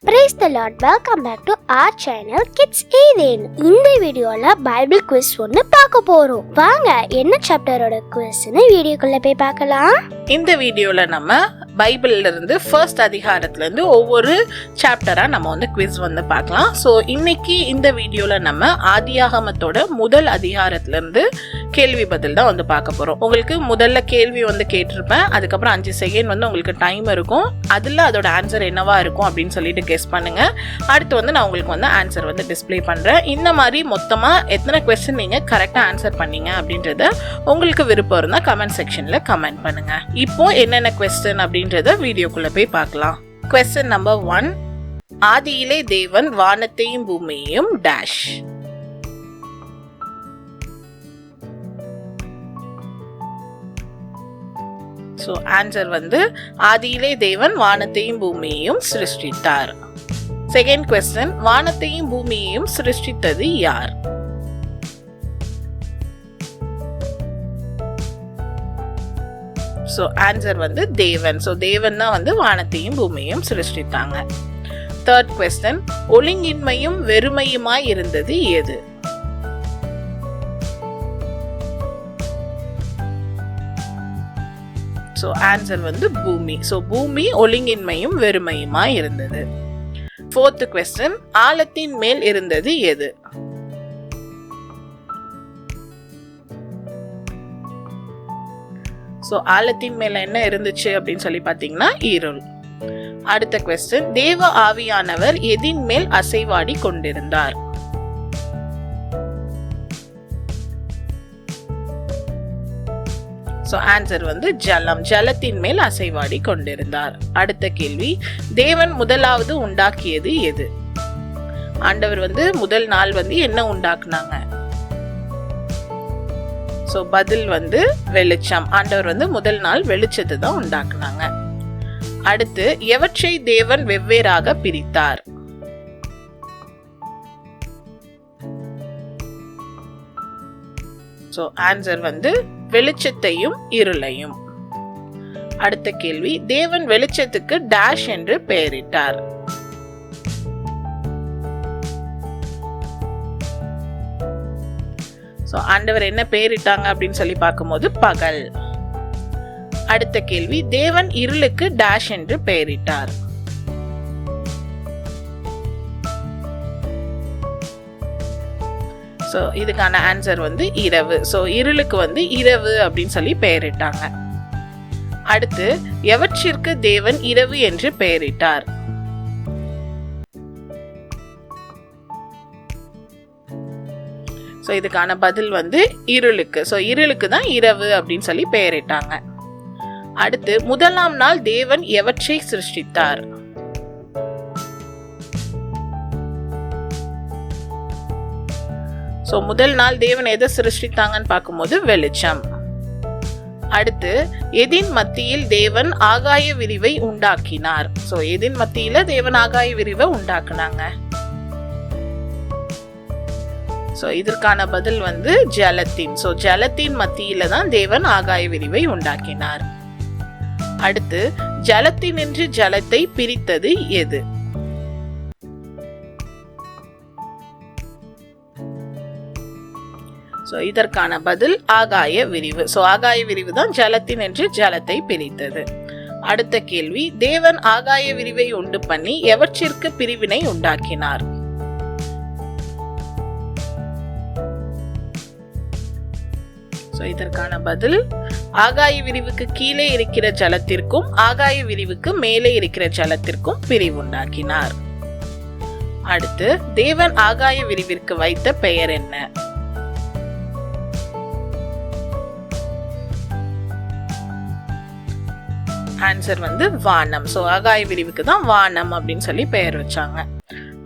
Praise the Lord. Welcome back to our channel Kids Eden. இந்த வீடியோல Bible quiz ஒன்னு பார்க்க போறோம். வாங்க என்ன சாப்டரோட குவிஸ்னு வீடியோக்குள்ள போய் பார்க்கலாம். இந்த வீடியோல நம்ம பைபிள்ல இருந்து ஃபர்ஸ்ட் அதிகாரத்துல இருந்து ஒவ்வொரு சாப்டரா நம்ம வந்து குவிஸ் வந்து பார்க்கலாம். ஸோ இன்னைக்கு இந்த வீடியோல நம்ம ஆதியாகமத்தோட முதல் அதிகாரத்துல இருந்து கேள்வி பதில் தான் வந்து பார்க்க போறோம். உங்களுக்கு முதல்ல கேள்வி வந்து கேட்டிருப்பேன், அதுக்கப்புறம் 5 செகண்ட் வந்து உங்களுக்கு டைம் இருக்கும். அதுல அதோட ஆன்சர் என்னவா இருக்கும் அப்படின்னு சொல்லிட்டு கெஸ் பண்ணுங்க. அடுத்து வந்து நான் உங்களுக்கு வந்து ஆன்சர் வந்து டிஸ்பிளே பண்றேன். இந்த மாதிரி மொத்தமா எத்தனை क्वेश्चन நீங்க கரெக்டா ஆன்சர் பண்ணீங்க அப்படின்றத உங்களுக்கு விருப்பம் இருந்தா கமெண்ட் செக்ஷன்ல கமெண்ட் பண்ணுங்க. இப்போ என்னென்ன क्वेश्चन அப்படின்றத வீடியோக்குள்ள போய் பார்க்கலாம். क्वेश्चन நம்பர் 1, ஆதியிலே தேவன் வானத்தையும் பூமியையும் டேஷ். ஸோ ஆன்சர் வந்து ஆதியிலே தேவன் வானத்தையும் பூமியையும் சிருஷ்டித்தார். செகண்ட் क्वेश्चन, வானத்தையும் பூமியையும் சிருஷ்டித்தது யார்? ஸோ ஆன்சர் வந்து தேவன். ஸோ தேவன் தான் வந்து வானத்தையும் பூமியையும் சிருஷ்டித்தாங்க. தேர்ட் क्वेश्चन, ஒழுங்கின்மையும் வெறுமையுமாய் இருந்தது எது? ஸோ ஆன்சர் வந்து பூமி. ஸோ பூமி ஒழுங்கின்மையும் வெறுமையுமாய் இருந்தது. ஃபோர்த் क्वेश्चन, ஆழத்தின் மேல் இருந்தது எது? ஸோ ஆழத்தின் மேல என்ன இருந்துச்சு அப்படின்னு சொல்லி பார்த்தீங்கன்னா இருள். அடுத்த क्वेश्चन, தேவ ஆவியானவர் எதின் மேல் அசைவாடி கொண்டிருந்தார்? ஸோ ஆன்சர் வந்து ஜலம். ஜலத்தின் மேல் அசைவாடி கொண்டிருந்தார். அடுத்த கேள்வி, தேவன் முதலாவது உண்டாக்கியது எது? ஆண்டவர் வந்து முதல் நாள் வந்து என்ன உண்டாக்குனாங்க? ஸோ பதில் வந்து வெளிச்சம். ஆண்டவர் வந்து முதல் நாள் வெளிச்சத்தை தான் உண்டாக்குனாங்க. அடுத்து, எவற்றை தேவன் வெவ்வேறாக பிரித்தார்? ஸோ ஆன்சர் வந்து வெளிச்சத்தையும் இருளையும். அடுத்த கேள்வி, தேவன் வெளிச்சத்துக்கு டேஷ் என்று பெயரிட்டார்? ஸோ ஆண்டவர் என்ன பெயரிட்டாங்க அப்படின்னு சொல்லி பார்க்கும்போது பகல். அடுத்த கேள்வி, தேவன் இருளுக்கு டேஷ் என்று பெயரிட்டார்? ஸோ இதுக்கான ஆன்சர் வந்து இரவு. ஸோ இருளுக்கு வந்து இரவு அப்படின்னு சொல்லி பெயரிட்டாங்க. அடுத்து, எவற்றிற்கு தேவன் இரவு என்று பெயரிட்டார்? ஸோ இதுக்கான பதில் வந்து இருளுக்கு. ஸோ இருளுக்கு தான் இரவு அப்படின்னு சொல்லி பெயரிட்டாங்க. அடுத்து, முதலாம் நாள் தேவன் எவற்றை சிருஷ்டித்தார்? ஸோ முதல் நாள் தேவன் எதை சிருஷ்டித்தாங்கன்னு பார்க்கும்போது வெளிச்சம். அடுத்து, எதின் மத்தியில் தேவன் ஆகாய விரிவை உண்டாக்கினார்? ஸோ எதின் மத்தியில தேவன் ஆகாய விரிவை உண்டாக்குனாங்க? ஸோ இதற்கான பதில் வந்து ஜலத்தின். ஸோ ஜலத்தின் மத்தியில தான் தேவன் ஆகாய விரிவை உண்டாக்கினார். அடுத்து, ஜலத்தினின்று ஜலத்தை பிரித்தது எது? ஸோ இதற்கான பதில் ஆகாய விரிவு. ஸோ ஆகாய விரிவு தான் ஜலத்தினின்று ஜலத்தை பிரித்தது. அடுத்த கேள்வி, தேவன் ஆகாய விரிவை உண்டு பண்ணி எவற்றிற்கு பிரிவினை உண்டாக்கினார்? ஸோ இதற்கான பதில் ஆகாய விரிவுக்கு கீழே இருக்கிற ஜலத்திற்கும் ஆகாய விரிவுக்கு மேலே இருக்கிற ஜலத்திற்கும் பிரிவு உண்டாக்கினார். அடுத்து, தேவன் ஆகாய விரிவிற்கு வைத்த பெயர் என்ன? ஆன்சர் வந்து வானம். ஸோ ஆகாய விரிவுக்கு தான் வானம் அப்படின்னு சொல்லி பெயர் வச்சாங்க.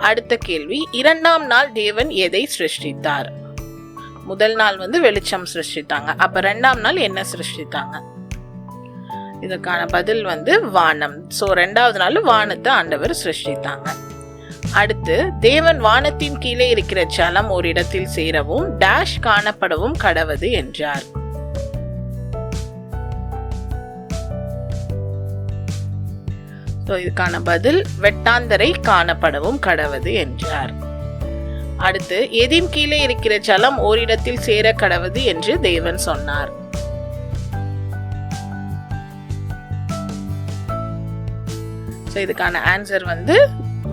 அடுத்த கேள்வி, இரண்டாம் நாள் தேவன் எதை சிருஷ்டித்தார்? முதல் நாள் வந்து வெளிச்சம் சிருஷ்டித்தாங்க. அப்ப இரண்டாம் நாள் என்ன சிருஷ்டித்தாங்க? இதற்கான பதில் வந்து வானம். ஸோ இரண்டாவது நாள் வானத்தை ஆண்டவர் சிருஷ்டித்தாங்க. அடுத்து, தேவன் வானத்தின் கீழே இருக்கிற ஜலம் ஒரு இடத்தில் சேரவும் டேஷ் காணப்படவும் கடவது என்றார்? ஸோ இதுக்கான பதில் வெட்டாந்தரை காணப்படவும் கடவது என்றார். அடுத்து எதின் கீழே இருக்கிற ஜலம் ஓரிடத்தில் சேர கடவது என்று தேவன் சொன்னார். இதுக்கான ஆன்சர்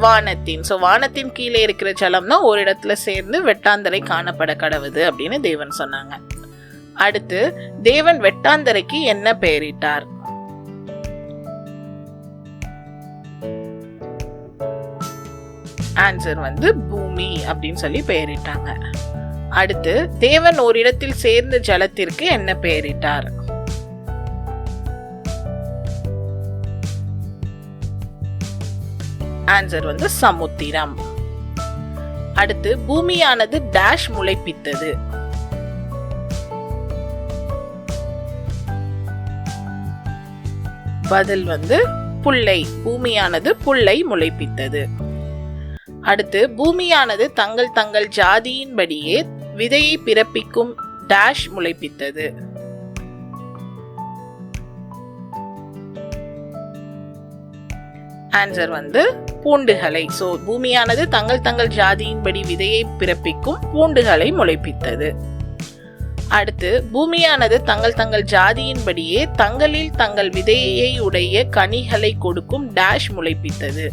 வானத்தின். ஸோ வானத்தின் கீழே இருக்கிற ஜலம்னா ஒரு இடத்துல சேர்ந்து வெட்டாந்தரை காணப்பட கடவுது அப்படின்னு தேவன் சொன்னாங்க. அடுத்து தேவன் வெட்டாந்தரைக்கு என்ன பெயரிட்டார்? ஆன்சர் பூமி அப்படின்னு சொல்லி பெயரிட்டாங்க. அடுத்து தேவன் ஒரு இடத்தில் சேர்ந்த ஜலத்திற்கு என்ன பெயரிட்டார்? ஆன்சர் சமுத்திரம். அடுத்து பூமியானது டேஷ் முளைப்பித்தது? பதில் புல்லை. பூமியானது புல்லை முளைப்பித்தது. அடுத்து பூமியானது தங்கள் தங்கள் ஜாதியின்படியே விதையை பிறப்பிக்கும் டேஷ் முளைப்பித்தது? ஆன்சர் பூண்டுகளை. சோ பூமியானது தங்கள் தங்கள் ஜாதியின்படி விதையை பிறப்பிக்கும் பூண்டுகளை முளைப்பித்தது. அடுத்து பூமியானது தங்கள் தங்கள் ஜாதியின்படியே தங்களில் தங்கள் விதையை உடைய கனிகளை கொடுக்கும் டேஷ் முளைப்பித்தது?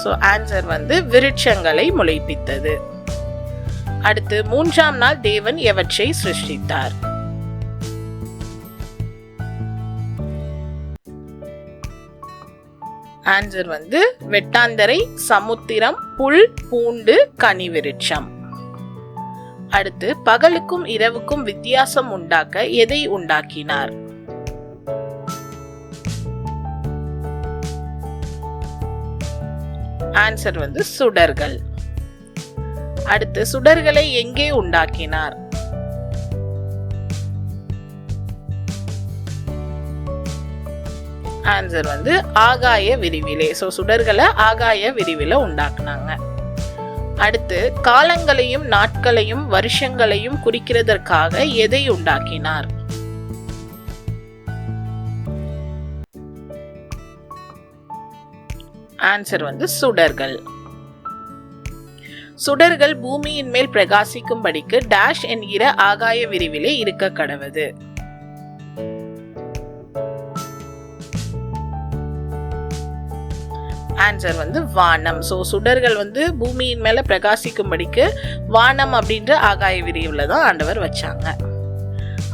சோ ஆன்சர் விருட்சங்களை முளைப்பித்தது. அடுத்து மூன்றாம் நாள் தேவன் எவற்றை சிருஷ்டித்தார்? ஆன்சர் வெட்டாந்தரை, சமுத்திரம், புல், பூண்டு, கனி விருட்சம். அடுத்து பகலுக்கும் இரவுக்கும் வித்தியாசம் உண்டாக்க எதை உண்டாக்கினார்? ஆன்சர் சுடர்கள். அடுத்து சுடர்களை எங்கே உண்டாக்கினார்? ஆன்சர் ஆகாய விரிவிலே. சோ சுடர்களை ஆகாய விரிவில உண்டாக்குனாங்க. அடுத்து காலங்களையும் நாட்களையும் வருஷங்களையும் குறிக்கிறதற்காக எதை உண்டாக்கினார்? ஆன்சர் சுடர்கள். சுடர்கள் பூமியின் மேல் பிரகாசிக்கும்படிக்கு டேஷ் என்கிற ஆகாய விரிவிலே இருக்க கடவது? ஆன்சர் வானம். சோ சுடர்கள் பூமியின் மேல பிரகாசிக்கும்படிக்கு வானம் அப்படின்ற ஆகாய விரிவுல தான் ஆண்டவர் வச்சாங்க.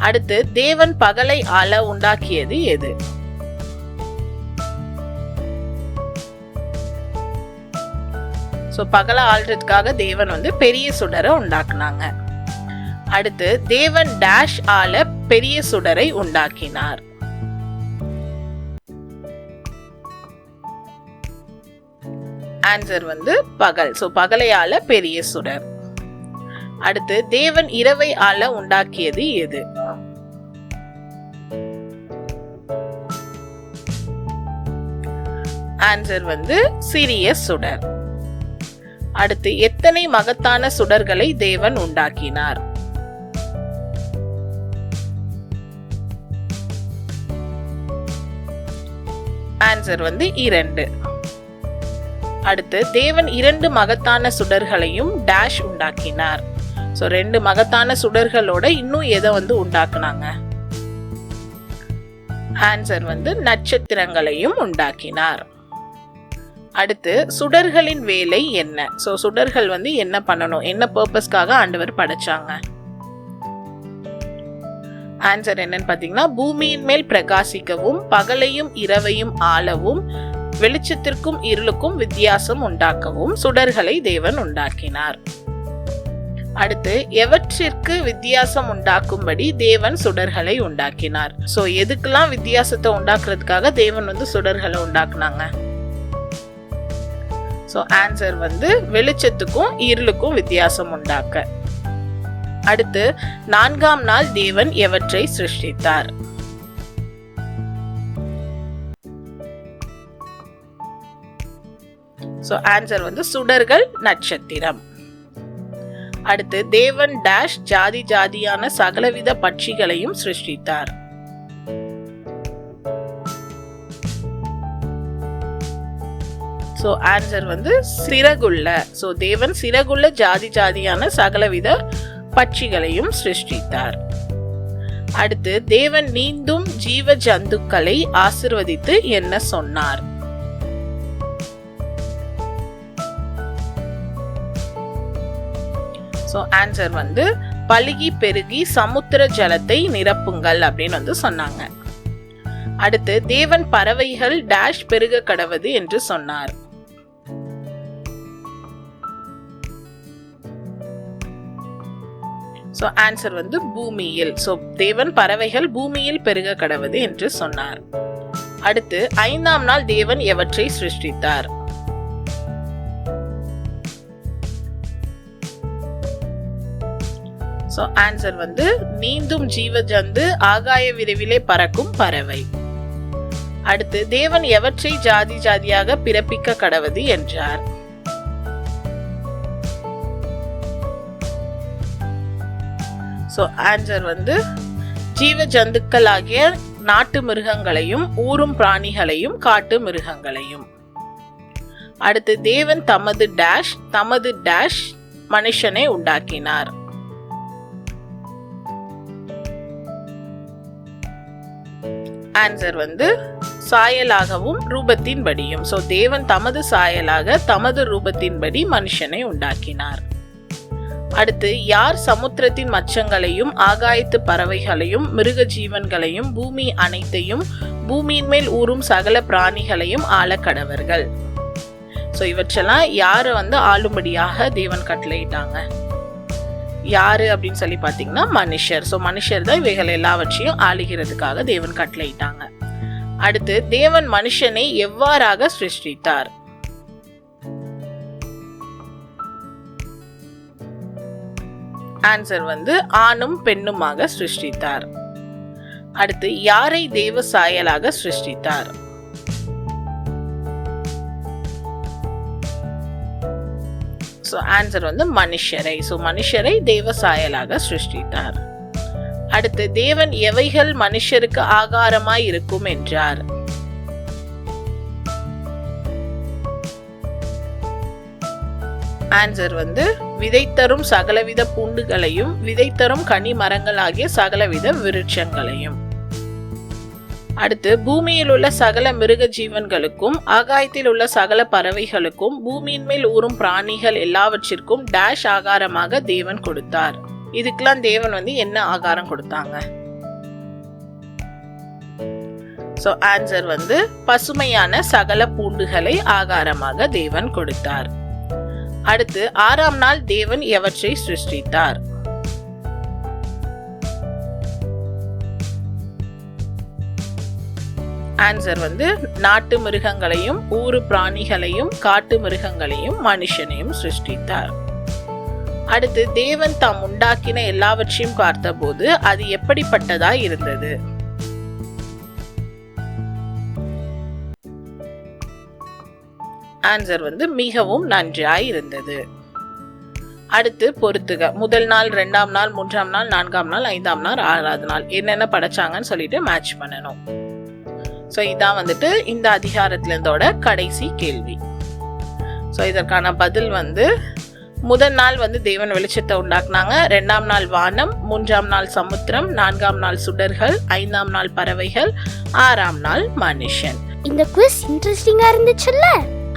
அடுத்து தேவன் பகலை ஆள உண்டாக்கியது எது? சோ பகலை ஆள்றதுக்காக தேவன் பெரிய சுடரை உண்டாக்குனாங்க. அடுத்து தேவன் டேஷ் ஆள பெரிய சுடரை உண்டாக்கினார்? ஆன்சர் பகல். சோ பகலையால பெரிய சுடர். அடுத்து தேவன் இரவை ஆள உண்டாக்கியது எது? ஆன்சர் சிறிய சுடர். அடுத்து எத்தனை மகத்தான சுடர்களை தேவன் உண்டாக்கினார்? ஆன்சர் 2. அடுத்து தேவன் 2 மகத்தான சுடர்களையும் டேஷ் உண்டாக்கினார். சோ 2 மகத்தான சுடர்களோட இன்னும் எதை உண்டாக்குனாங்க? ஆன்சர் நட்சத்திரங்களையும் உண்டாக்கினார். அடுத்து சுடர்களின் வேலை என்ன? சோ சுடர்கள் என்ன பண்ணணும்? என்ன பர்பஸ்க்காக ஆண்டவர் படைச்சாங்க? ஆன்சர் என்னன்னு பாத்தீங்கன்னா, பூமியின் மேல் பிரகாசிக்கவும் பகலையும் இரவையும் ஆளவும் வெளிச்சத்திற்கும் இருளுக்கும் வித்தியாசம் உண்டாக்கவும் சுடர்களை தேவன் உண்டாக்கினார். அடுத்து எவற்றிற்கு வித்தியாசம் உண்டாக்கும்படி தேவன் சுடர்களை உண்டாக்கினார்? சோ எதுக்கெல்லாம் வித்தியாசத்தை உண்டாக்குறதுக்காக தேவன் சுடர்களை உண்டாக்குனாங்க? சோ ஆன்சர் வெளிச்சத்துக்கும் இருளுக்கும் வித்தியாசம் உண்டாக்க. அடுத்து 4ஆம் நாள் தேவன் எவற்றை சிருஷ்டித்தார்? சோ ஆன்சர் சுடர்கள், நட்சத்திரம். அடுத்து தேவன் டேஷ் ஜாதி ஜாதியான சகலவித பட்சிகளையும் சிருஷ்டித்தார். ஸோ ஆன்சர் வந்து சிறகுள்ள. ஸோ தேவன் சிறகுள்ள ஜாதி ஜாதியான சகலவித பட்சிகளையும் சிருஷ்டித்தார். அடுத்து தேவன் நீந்தும் ஜீவ ஜந்துக்களை ஆசிர்வதித்து என்ன சொன்னார்? ஸோ ஆன்சர் வந்து பலுகி பெருகி சமுத்திர ஜலத்தை நிரப்புங்கள் அப்படின்னு வந்து சொன்னாங்க. அடுத்து தேவன் பறவைகள் டேஷ் பெருக கடவது என்று சொன்னார். ஸோ ஆன்சர் வந்து பூமியில். ஸோ தேவன் பறவைகள் பூமியில் பெருக கடவது என்று சொன்னார். அடுத்து 5ஆம் நாள் தேவன் எவற்றை சிருஷ்டித்தார்? ஸோ ஆன்சர் வந்து நீந்தும் ஜீவ ஜந்து ஆகாய விரைவிலே பறக்கும் பறவை. அடுத்து தேவன் எவற்றை ஜாதி ஜாதியாக பிறப்பிக்க கடவது என்றார்? ஸோ ஆன்சர் வந்து ஜீவ ஜந்துக்கள் ஆகிய நாட்டு மிருகங்களையும் ஊரும் பிராணிகளையும் காட்டு மிருகங்களையும். அடுத்து தேவன் தமது டேஷ் மனுஷனை உண்டாக்கினார். ஆன்சர் வந்து சாயலாகவும் ரூபத்தின்படியும். ஸோ தேவன் தமது சாயலாக தமது ரூபத்தின்படி மனுஷனை உண்டாக்கினார். அடுத்து யார் சமுத்திரத்தின் மச்சங்களையும் ஆகாயத்து பறவைகளையும் மிருக ஜீவன்களையும் பூமி அனைத்தையும் பூமியின் மேல் ஊறும் சகல பிராணிகளையும் ஆள கடவர்கள்? ஸோ இவற்றெல்லாம் யாரை வந்து ஆளும்படியாக தேவன் கட்டளையிட்டாங்க? யாரு அப்படின்னு சொல்லி பார்த்தீங்கன்னா மனுஷர். ஸோ மனுஷர் தான் இவைகள் எல்லாவற்றையும் ஆளுகிறதுக்காக தேவன் கட்டளையிட்டாங்க. அடுத்து தேவன் மனுஷனை எவ்வாறாக சிருஷ்டித்தார்? ஆன்சர் வந்து ஆணும் பெண்ணுமாக சிருஷ்டித்தார். அடுத்து யாரை தேவ சாயலாக சிருஷ்டித்தார்? ஸோ ஆன்சர் வந்து மனுஷரை. ஸோ மனுஷரை தேவ சாயலாக சிருஷ்டித்தார். அடுத்து தேவன் எவைகள் மனுஷருக்கு ஆகாரமாய் இருக்கும் என்றார்? ஆன்சர் வந்து விதைத்தரும் சகலவித பூண்டுகளையும் விதைத்தரும் கனி மரங்கள் ஆகிய சகலவித விருட்சங்களையும். அடுத்து பூமியில் உள்ள சகல மிருக ஜீவன்களுக்கும் ஆகாயத்தில் உள்ள சகல பறவைகளுக்கும் பூமியின் மேல் ஊறும் பிராணிகள் எல்லாவற்றிற்கும் டேஷ் ஆகாரமாக தேவன் கொடுத்தார். இதுக்கெல்லாம் தேவன் வந்து என்ன ஆகாரம் கொடுத்தாங்க? ஸோ ஆன்சர் வந்து பசுமையான சகல பூண்டுகளை ஆகாரமாக தேவன் கொடுத்தார். அடுத்து 6ஆம் நாள் தேவன் எவற்றை சிருஷ்டித்தார்? ஆன்சர் வந்து நாட்டு மிருகங்களையும் ஊரு பிராணிகளையும் காட்டு மிருகங்களையும் மனுஷனையும் சிருஷ்டித்தார். அடுத்து தேவன் தாம் உண்டாக்கின எல்லாவற்றையும் பார்த்தபோது அது எப்படிப்பட்டதாய் இருந்தது? ஆன்சர் வந்து மிகவும் நன்றாய் இருந்தது. அடுத்து பொறுத்துக. முதல் நாள், 2ஆம் நாள், 3ஆம் நாள், 4ஆம் நாள், 5ஆம் நாள், 6ஆவது நாள் என்னென்ன படைச்சாங்கன்னு சொல்லிட்டு மேட்ச் பண்ணணும். ஸோ இதான் வந்துட்டு இந்த அதிகாரத்திலோட கடைசி கேள்வி. ஸோ இதற்கான பதில் வந்து முதல் நாள் வந்து தேவன் வெளிச்சத்தை உண்டாக்குனாங்க, 2ஆம் நாள் வானம், 3ஆம் நாள் சமுத்திரம், 4ஆம் நாள் சுடர்கள், 5ஆம் நாள் பறவைகள், 6ஆம் நாள் மனுஷன். இந்த குவிஸ் இன்ட்ரெஸ்டிங்கா இருந்துச்சுல்ல?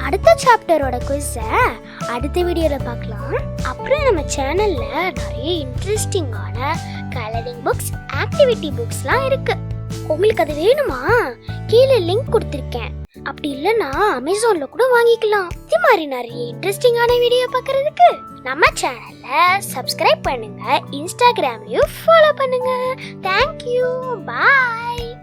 அடுத்த சாப்டரோட குவிஸ அடுத்த வீடியோல பார்க்கலாம். அப்புறம் நம்ம சேனல்ல நிறைய இன்ட்ரெஸ்டிங்கான கலரிங் புக்ஸ், ஆக்டிவிட்டி புக்ஸ்லாம் இருக்கு. உங்களுக்கு அது வேணுமா? கீழே லிங்க் கொடுத்திருக்கேன். அப்படி இல்லைன்னா அமேசான்ல கூட வாங்கிக்கலாம். இது மாதிரி நிறைய இன்ட்ரெஸ்டிங்கான வீடியோ பார்க்கறதுக்கு நம்ம சேனலை சப்ஸ்கிரைப் பண்ணுங்க, இன்ஸ்டாகிராம்லயும் ஃபாலோ பண்ணுங்க. தேங்க்யூ, பாய்.